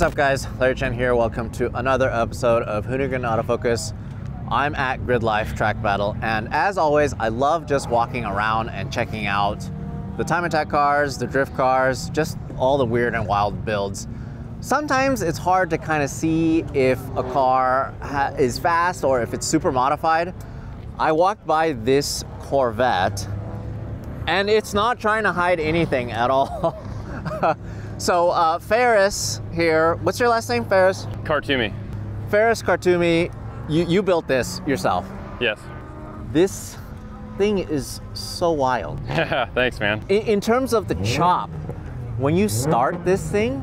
up guys, Larry Chen here. Welcome to another episode of Hoonigan Autofocus. I'm at Grid Life Track Battle, and as always, I love just walking around and checking out the time attack cars, the drift cars, just all the weird and wild builds. Sometimes it's hard to kind of see if a car is fast or if it's super modified. I walked by this Corvette and it's not trying to hide anything at all. So Feras here, what's your last name, Feras? Kartoumi. Feras Kartoumi, you built this yourself. Yes. This thing is so wild. Thanks, man. In terms of the chop, when you start this thing,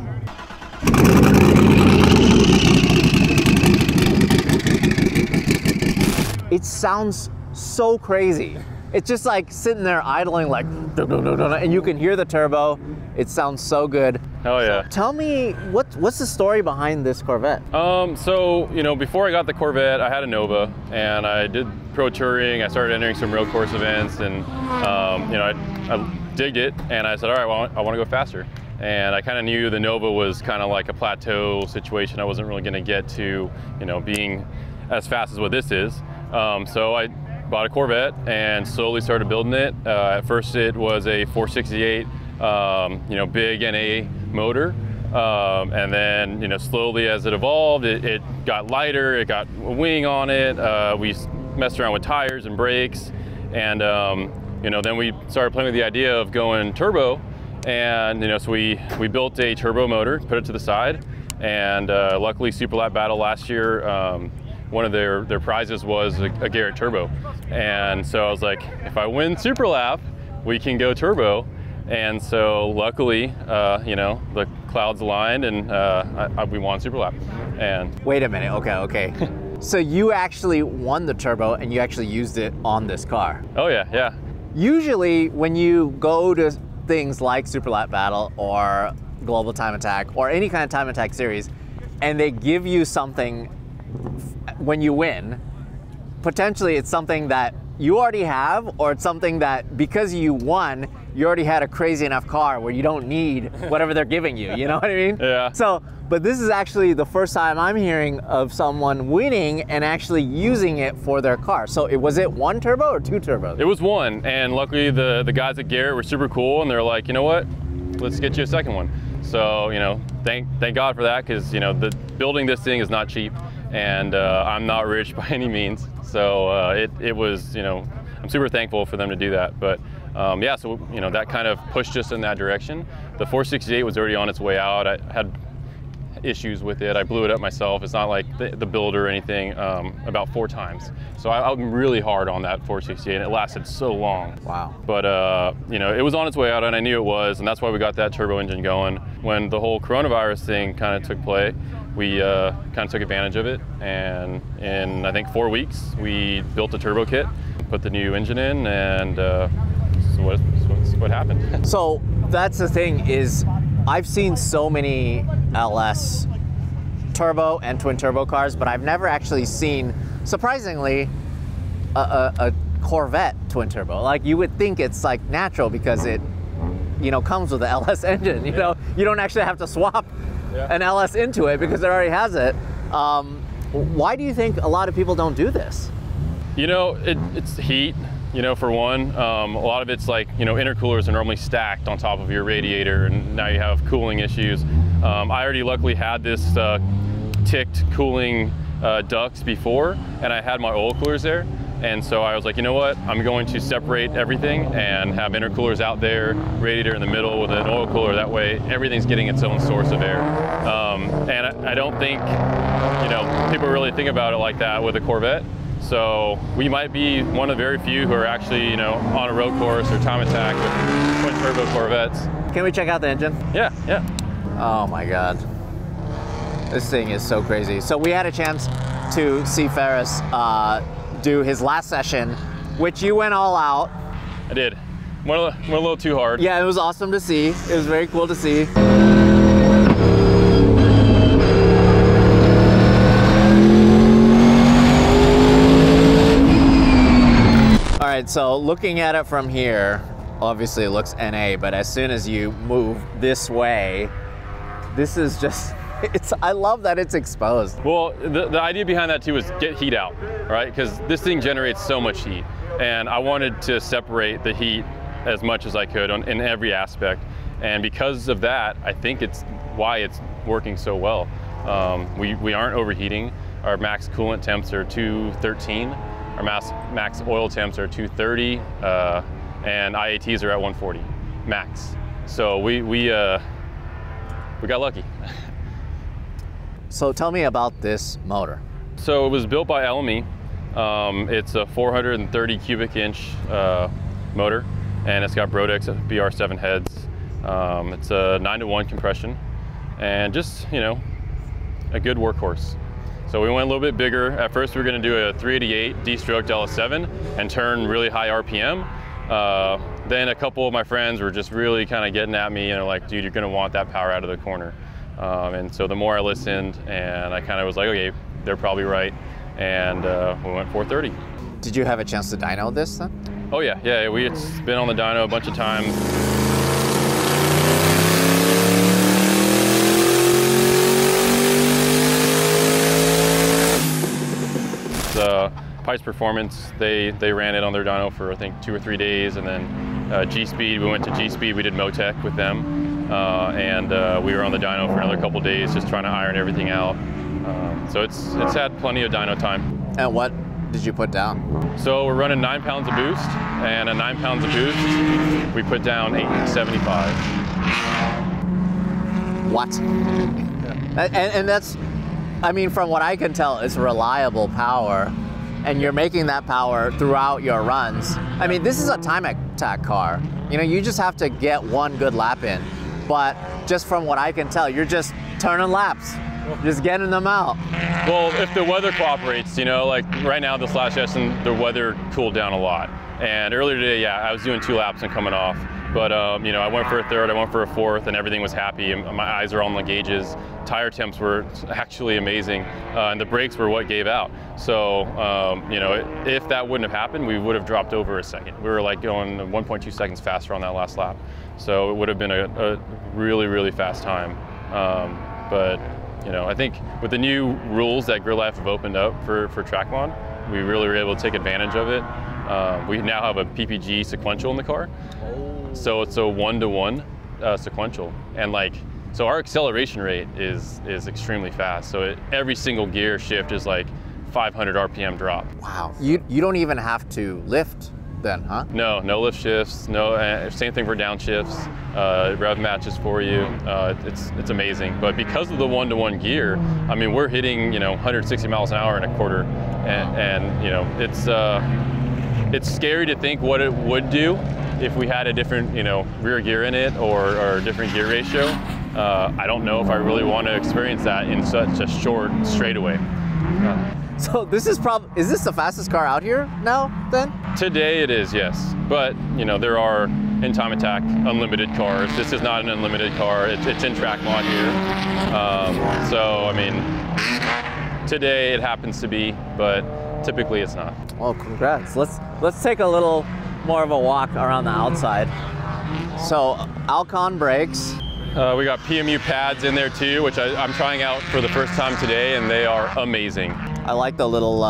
it sounds so crazy. It's just like sitting there idling like, and you can hear the turbo. It sounds so good. Oh yeah. So tell me, what's the story behind this Corvette? So, you know, before I got the Corvette, I had a Nova and I did pro touring. I started entering some road course events and, you know, I digged it and I said, all right, well, I want to go faster. And I kind of knew the Nova was kind of like a plateau situation. I wasn't really going to get to, you know, being as fast as what this is. So I bought a Corvette and slowly started building it. At first it was a 468, you know, big NA motor. And then, you know, slowly as it evolved, it got lighter, it got a wing on it. We messed around with tires and brakes. And, you know, then we started playing with the idea of going turbo. And, you know, so we built a turbo motor, put it to the side. And luckily Super Lap Battle last year, one of their prizes was a Garret turbo. And so I was like, if I win Super Lap, we can go turbo. And so luckily, you know, the clouds aligned and we won Super Lap. And wait a minute, okay. So you actually won the turbo and you actually used it on this car? Oh yeah, yeah. Usually when you go to things like Super Lap Battle or Global Time Attack or any kind of time attack series, and they give you something when you win, potentially it's something that you already have, or it's something that because you won, you already had a crazy enough car where you don't need whatever they're giving you, you know what I mean? Yeah. So, but this is actually the first time I'm hearing of someone winning and actually using it for their car. So was it one turbo or two turbos? It was one, and luckily the guys at Garret were super cool and they're like, you know what, let's get you a second one. So, you know, thank God for that, because, you know, building this thing is not cheap. And I'm not rich by any means, so it was, you know, I'm super thankful for them to do that. But yeah, so, you know, that kind of pushed us in that direction. The 468 was already on its way out. I had issues with it. I blew it up myself. It's not like the builder or anything, about 4 times. So I'm really hard on that 468, and it lasted so long. Wow. But, you know, it was on its way out, and I knew it was, and that's why we got that turbo engine going. When the whole coronavirus thing kind of took play, we kind of took advantage of it, and in I think 4 weeks we built a turbo kit, put the new engine in, and so what happened. So that's the thing, is I've seen so many LS turbo and twin turbo cars, but I've never actually seen, surprisingly, a Corvette twin turbo. Like, you would think it's like natural because it, you know, comes with the LS engine. You know, you don't actually have to swap an LS into it because it already has it. Why do you think a lot of people don't do this? You know, it's heat, you know, for one. A lot of it's like, you know, intercoolers are normally stacked on top of your radiator, and now you have cooling issues. I already luckily had this ticked cooling ducts before, and I had my oil coolers there. And so I was like, you know what, I'm going to separate everything and have intercoolers out there, radiator in the middle with an oil cooler. That way everything's getting its own source of air. And I don't think, you know, people really think about it like that with a Corvette. So we might be one of the very few who are actually, you know, on a road course or time attack with twin turbo Corvettes. Can we check out the engine? Yeah, yeah. Oh my God. This thing is so crazy. So we had a chance to see Feras do his last session, which you went all out. I did. Went a little too hard. Yeah, it was awesome to see. It was very cool to see. All right, so looking at it from here, obviously it looks NA, but as soon as you move this way, this is just I love that it's exposed. Well, the idea behind that too is get heat out, right? Because this thing generates so much heat, and I wanted to separate the heat as much as I could in every aspect. And because of that, I think it's why it's working so well. We aren't overheating. Our max coolant temps are 213. Our max oil temps are 230, and IATs are at 140 max. So we got lucky. So tell me about this motor. So it was built by LME. It's a 430 cubic inch motor, and it's got Brodex BR7 heads. It's a 9-to-1 compression, and just, you know, a good workhorse. So we went a little bit bigger. At first we were going to do a 388 D-stroked LS7 and turn really high RPM. Then a couple of my friends were just really kind of getting at me, you know, like, dude, you're going to want that power out of the corner. And so the more I listened, and I kind of was like, okay, they're probably right. And we went 430. Did you have a chance to dyno this then? Oh yeah, it's been on the dyno a bunch of times. Pipes Performance, they ran it on their dyno for I think 2 or 3 days, and then G-Speed, we went to G-Speed, we did Motec with them, and we were on the dyno for another couple days just trying to iron everything out. So it's had plenty of dyno time. And what did you put down? So we're running 9 pounds of boost, and at 9 pounds of boost, we put down 875. What? And that's, I mean, from what I can tell, it's reliable power, and you're making that power throughout your runs. I mean, this is a time attack car. You know, you just have to get one good lap in. But just from what I can tell, you're just turning laps, just getting them out. Well, if the weather cooperates, you know, like right now this last session, the weather cooled down a lot. And earlier today, yeah, I was doing 2 laps and coming off. But, you know, I went for a 3rd, I went for a 4th, and everything was happy. And my eyes are on the gauges. Tire temps were actually amazing, and the brakes were what gave out. So, you know, if that wouldn't have happened, we would have dropped over a second. We were like going 1.2 seconds faster on that last lap. So it would have been a really, really fast time. But, you know, I think with the new rules that Grid Life have opened up for Trackmon, we really were able to take advantage of it. We now have a PPG sequential in the car. So it's a 1-to-1 sequential, and like, so our acceleration rate is extremely fast. So every single gear shift is like 500 RPM drop. Wow. You don't even have to lift then, huh? No lift shifts. No, same thing for downshifts. Rev matches for you. It's amazing. But because of the 1-to-1 gear, I mean, we're hitting, you know, 160 miles an hour in a quarter, and you know, it's scary to think what it would do if we had a different, you know, rear gear in it or a different gear ratio. I don't know if I really want to experience that in such a short straightaway. So this is this the fastest car out here now then? Today it is, yes. But, you know, there are in Time Attack unlimited cars. This is not an unlimited car. It's in Trackmon here. So, I mean, today it happens to be, but typically it's not. Well, congrats. Let's take a little more of a walk around the outside. So Alcon brakes. We got PMU pads in there too, which I'm trying out for the first time today, and they are amazing. I like the little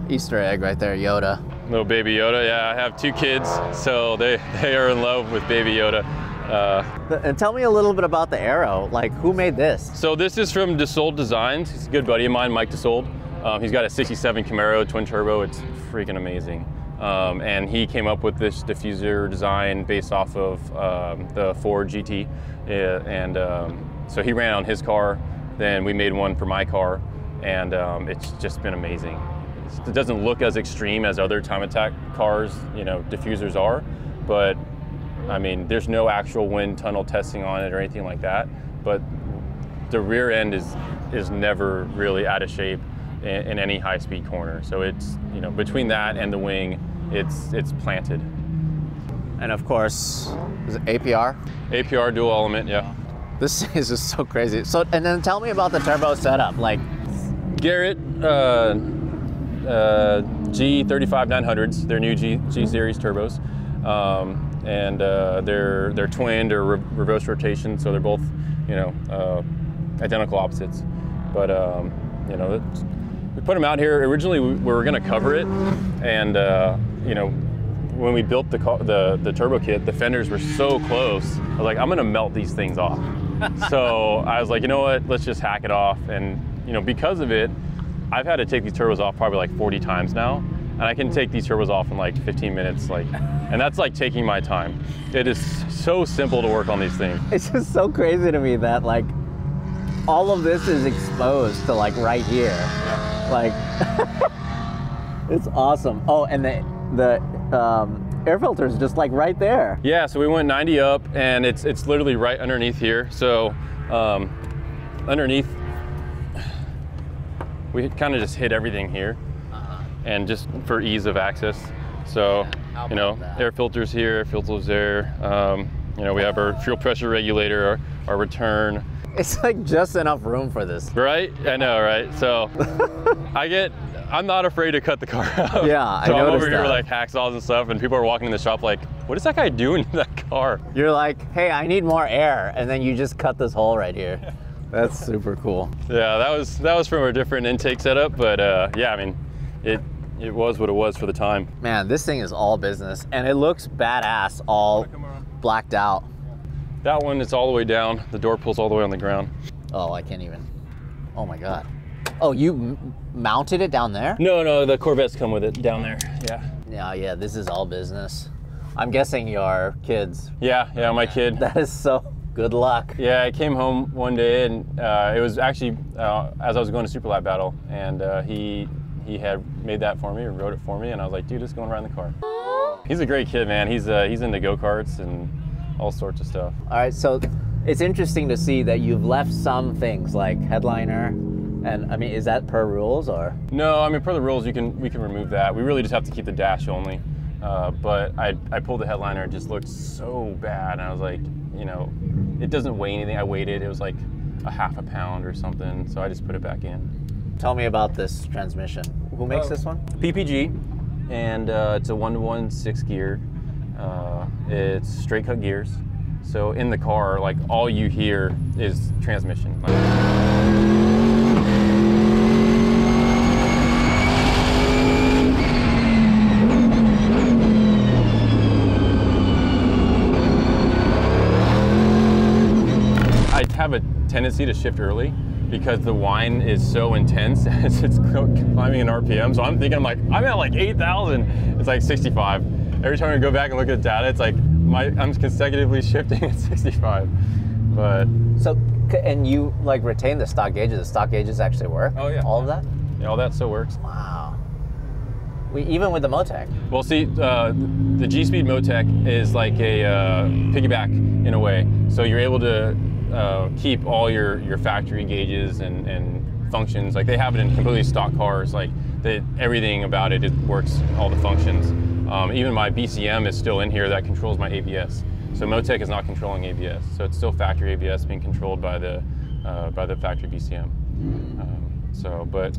Easter egg right there, Yoda. Little baby Yoda, yeah. I have 2 kids, so they are in love with baby Yoda. And tell me a little bit about the Aero. Like, who made this? So this is from Desold Designs. He's a good buddy of mine, Mike Desold. He's got a 67 Camaro twin turbo. It's freaking amazing. And he came up with this diffuser design based off of the Ford GT. So he ran on his car, then we made one for my car, and it's just been amazing. It doesn't look as extreme as other Time Attack cars, you know, diffusers are, but I mean, there's no actual wind tunnel testing on it or anything like that, but the rear end is never really out of shape in any high-speed corner. So it's, you know, between that and the wing, it's planted. And of course, is it APR? APR dual element, yeah. This is just so crazy. So, and then tell me about the turbo setup. Like, Garret G35-900s, they're new G series turbos, and they're twinned or reverse rotation, so they're both, you know, identical opposites. But you know, we put them out here. Originally, we were going to cover it, and you know, when we built the turbo kit, the fenders were so close. I was like, I'm going to melt these things off. So I was like, you know what? Let's just hack it off. And you know, because of it, I've had to take these turbos off probably like 40 times now, and I can take these turbos off in like 15 minutes, like, and that's like taking my time. It is so simple to work on these things. It's just so crazy to me that like all of this is exposed to like right here. Yeah. Like it's awesome. Oh, and the air filter is just like right there. Yeah, so we went 90 up, and it's literally right underneath here. So underneath, we kind of just hit everything here, and just for ease of access. So you know, air filters here, air filters there. You know, we have our fuel pressure regulator, our return. It's like just enough room for this. Right? I know, right? So I'm not afraid to cut the car out. Yeah, I so noticed I'm over here that. with like hacksaws and stuff, and people are walking in the shop like, what is that guy doing to that car? You're like, hey, I need more air, and then you just cut this hole right here. That's super cool. Yeah, that was from a different intake setup, but yeah, I mean, it was what it was for the time. Man, this thing is all business, and it looks badass, all blacked out. That one is all the way down. The door pulls all the way on the ground. Oh, I can't even. Oh my God. Oh, you mounted it down there? No, the Corvettes come with it down there. Yeah. Yeah, this is all business. I'm guessing your kids. Yeah, my kid. That is so good luck. Yeah, I came home one day, and it was actually as I was going to Super Lap Battle, and he had made that for me, or wrote it for me, and I was like, dude, just going around the car. He's a great kid, man. He's into go-karts and all sorts of stuff. All right, so it's interesting to see that you've left some things like headliner, and I mean, is that per rules or? No, I mean, per the rules, we can remove that. We really just have to keep the dash only. But I pulled the headliner, it just looked so bad, and I was like, you know, it doesn't weigh anything. I weighed it, it was like a half a pound or something, so I just put it back in. Tell me about this transmission. Who makes this one? PPG, and it's a 1-to-1 6 gear. It's straight cut gears. So in the car, like all you hear is transmission. I have a tendency to shift early because the whine is so intense as it's climbing in RPM. So I'm thinking, I'm at like 8,000. It's like 65. Every time I go back and look at the data, it's like I'm consecutively shifting at 65. But so, and you like retain the stock gauges? The stock gauges actually work? Oh yeah. All of that? Yeah, all that still works. Wow. Even with the Motec? Well, see, the G-Speed Motec is like a piggyback in a way. So you're able to keep all your factory gauges and functions. Like they have it in completely stock cars. Like everything about it works, all the functions. Even my BCM is still in here that controls my ABS. So Motec is not controlling ABS. So it's still factory ABS being controlled by the factory BCM. But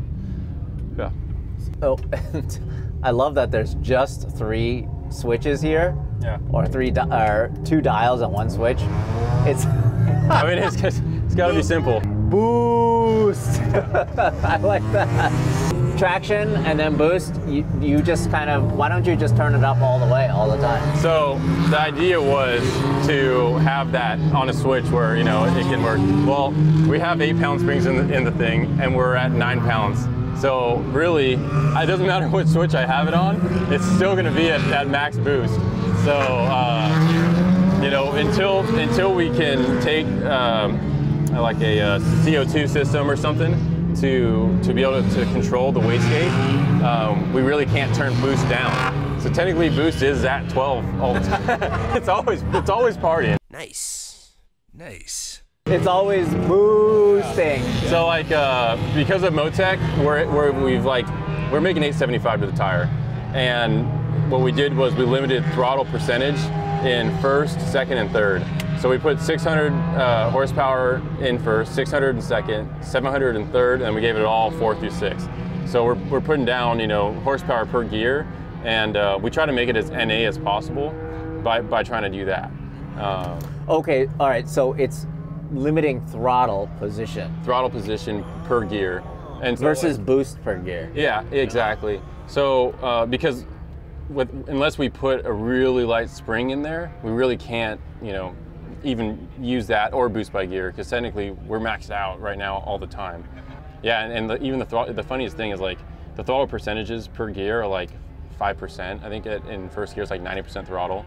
yeah. Oh, and I love that there's just 3 switches here. Yeah. Or 2 dials and 1 switch. It's. I mean, it's got to be simple. Boost. I like that. Traction and then boost. You just kind of. Why don't you just turn it up all the way all the time? So the idea was to have that on a switch where it can work. Well, we have 8-pound springs in the thing, and we're at 9 pounds. So really, it doesn't matter what switch I have it on, it's still going to be at max boost. So until we can take like a CO2 system or something to be able to control the wastegate, we really can't turn boost down. So technically, boost is at 12 all the time. it's always partying. Nice. It's always boosting. So like because of Motec, we're making 875 to the tire, and what we did was we limited throttle percentage in first, second, and third. So we put 600 horsepower in first, 600 in second, 700 in third, and we gave it all 4 through 6. So we're putting down horsepower per gear, and we try to make it as NA as possible by trying to do that. Okay, all right. So limiting throttle position. Throttle position per gear. And so, versus boost per gear. Yeah, exactly. So because unless we put a really light spring in there, we really can't, you know, even use that or boost by gear, because technically we're maxed out right now all the time. Yeah, and even the funniest thing is like the throttle percentages per gear are like 5%. I think in first gear it's like 90% throttle,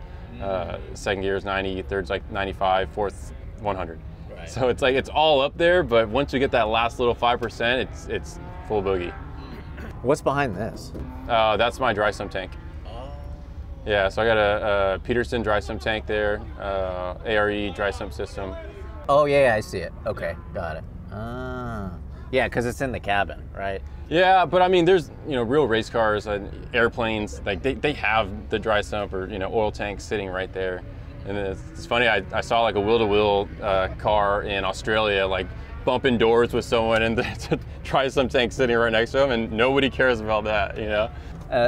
second gear is 90, third's like 95, fourth 100. Right. So it's like it's all up there, but once you get that last little 5%, it's full boogie. What's behind this? That's my dry sump tank. Yeah, so I got a Peterson dry sump tank there, ARE dry sump system. Oh yeah, I see it. Okay, got it. Yeah, because it's in the cabin, right? Yeah, but I mean, there's, you know, real race cars and airplanes, like they have the dry sump or, you know, oil tank sitting right there. And it's funny, I saw like a wheel-to-wheel car in Australia, like bumping doors with someone and the dry sump tank sitting right next to them, and nobody cares about that, you know?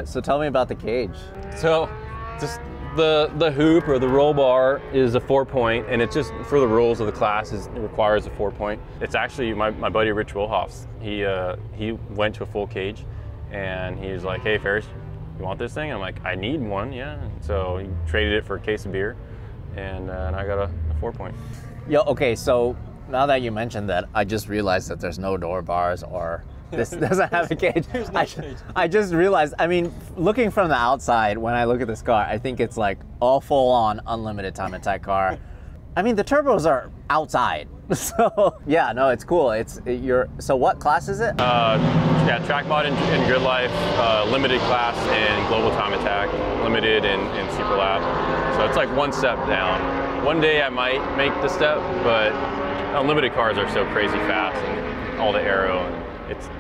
So tell me about the cage. So just the hoop or the roll bar is a 4-point, and it's just for the rules of the class it requires a 4-point. It's actually my buddy Rich Wilhoff's. He went to a full cage and he was like, hey Feras, you want this thing? I'm like, I need one, yeah. And so he traded it for a case of beer, and I got a 4-point. Yo, okay, so now that you mentioned that, I just realized that there's no door bars or this doesn't have a cage. I just realized, I mean, looking from the outside, when I look at this car, I think it's like all full on unlimited time attack car. I mean, the turbos are outside. So yeah, no, it's cool. So what class is it? Yeah, track mod in Grid Life, limited class in global time attack, limited in super lap. So it's like one step down. One day I might make the step, but unlimited cars are so crazy fast and all the aero. And it's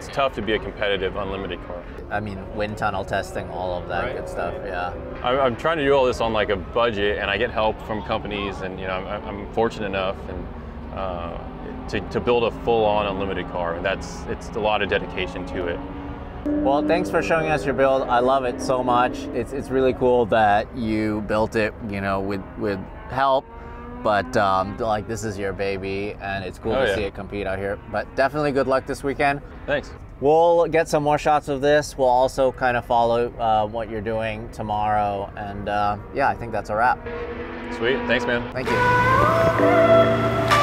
tough to be a competitive unlimited car. I mean, wind tunnel testing, all of that good stuff, yeah. I'm trying to do all this on like a budget, and I get help from companies, and you know, I'm fortunate enough and to build a full-on unlimited car, and it's a lot of dedication to it. Well, thanks for showing us your build. I love it so much. It's really cool that you built it, you know, with help. But like, this is your baby, and it's cool to see it compete out here. But definitely good luck this weekend. Thanks. We'll get some more shots of this. We'll also kind of follow what you're doing tomorrow. And yeah, I think that's a wrap. Sweet. Thanks, man. Thank you.